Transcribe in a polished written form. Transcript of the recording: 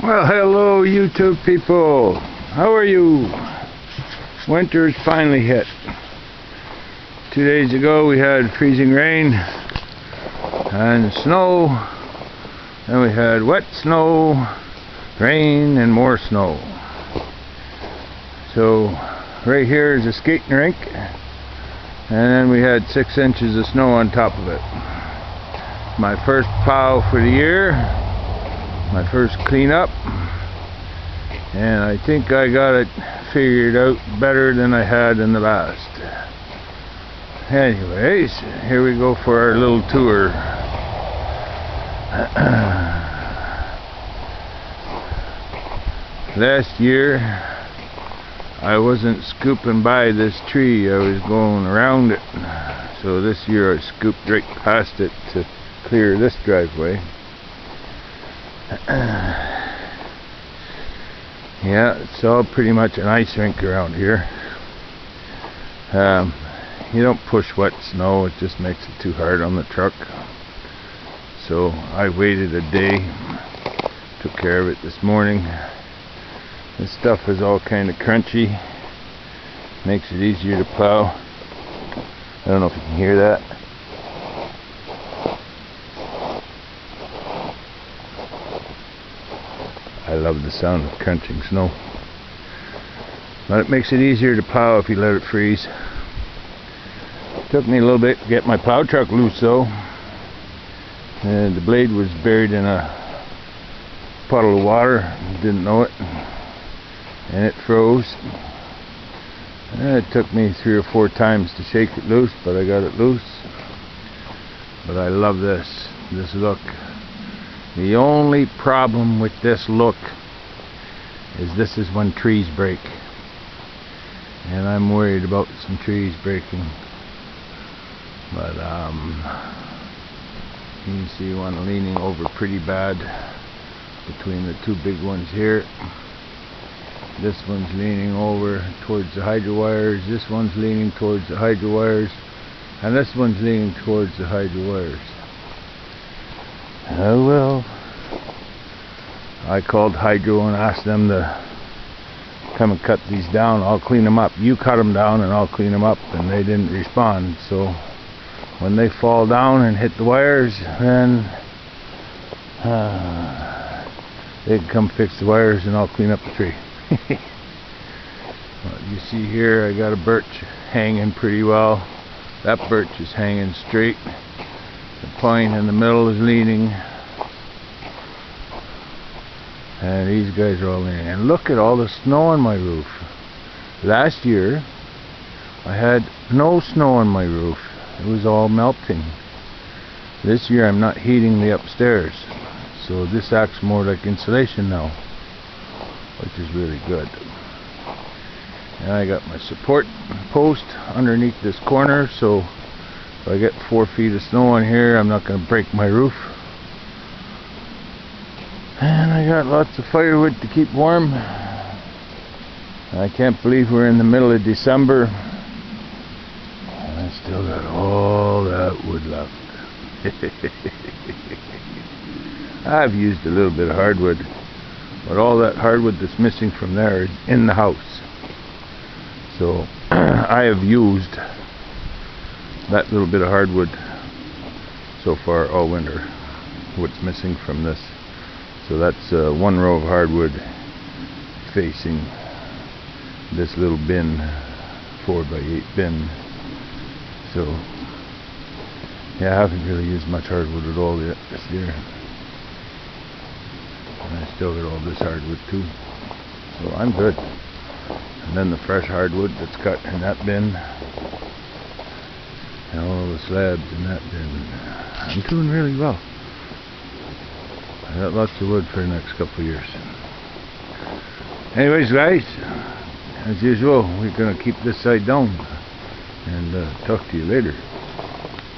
Well, hello YouTube people. How are you? Winter's finally hit. 2 days ago we had freezing rain and snow. Then we had wet snow, rain, and more snow. So right here is a skating rink, and then we had 6 inches of snow on top of it. My first plow for the year, my first cleanup, and I think I got it figured out better than I had in the last. Anyways, here we go for our little tour. Last year I wasn't scooping by this tree, I was going around it. So this year I scooped right past it to clear this driveway. Yeah, it's all pretty much an ice rink around here. You don't push wet snow, it just makes it too hard on the truck. So I waited a day, took care of it this morning. This stuff is all kind of crunchy, makes it easier to plow. I don't know if you can hear that. I love the sound of crunching snow. But it makes it easier to plow if you let it freeze. Took me a little bit to get my plow truck loose though. The blade was buried in a puddle of water, didn't know it, and it froze. It took me 3 or 4 times to shake it loose, but I got it loose. But I love this look. The only problem with this look is this is when trees break, and I'm worried about some trees breaking. But you can see one leaning over pretty bad between the 2 big ones here. This one's leaning over towards the hydro wires, this one's leaning towards the hydro wires, and this one's leaning towards the hydro wires. Oh well. I called hydro and asked them to come and cut these down. I'll clean them up. You cut them down and I'll clean them up, and they didn't respond. So when they fall down and hit the wires, then they can come fix the wires and I'll clean up the tree. Well, you see here I got a birch hanging pretty well. That birch is hanging straight. The pine in the middle is leaning, and these guys are all leaning. And look at all the snow on my roof. Last year I had no snow on my roof. It was all melting. This year I'm not heating the upstairs, so this acts more like insulation now, which is really good. And I got my support post underneath this corner, so if I get 4 feet of snow on here, I'm not going to break my roof. And I got lots of firewood to keep warm. I can't believe we're in the middle of December, and I still got all that wood left. I've used a little bit of hardwood, but all that hardwood that's missing from there is in the house. So I have used that little bit of hardwood so far all winter, what's missing from this. So that's 1 row of hardwood facing this little bin, 4x8 bin. So yeah, I haven't really used much hardwood at all yet this year. And I still got all this hardwood too, so I'm good. And then the fresh hardwood that's cut in that bin, and all the slabs in that bin. I'm doing really well. I got lots of wood for the next couple of years. Anyways guys, as usual, we're going to keep this side down, and talk to you later.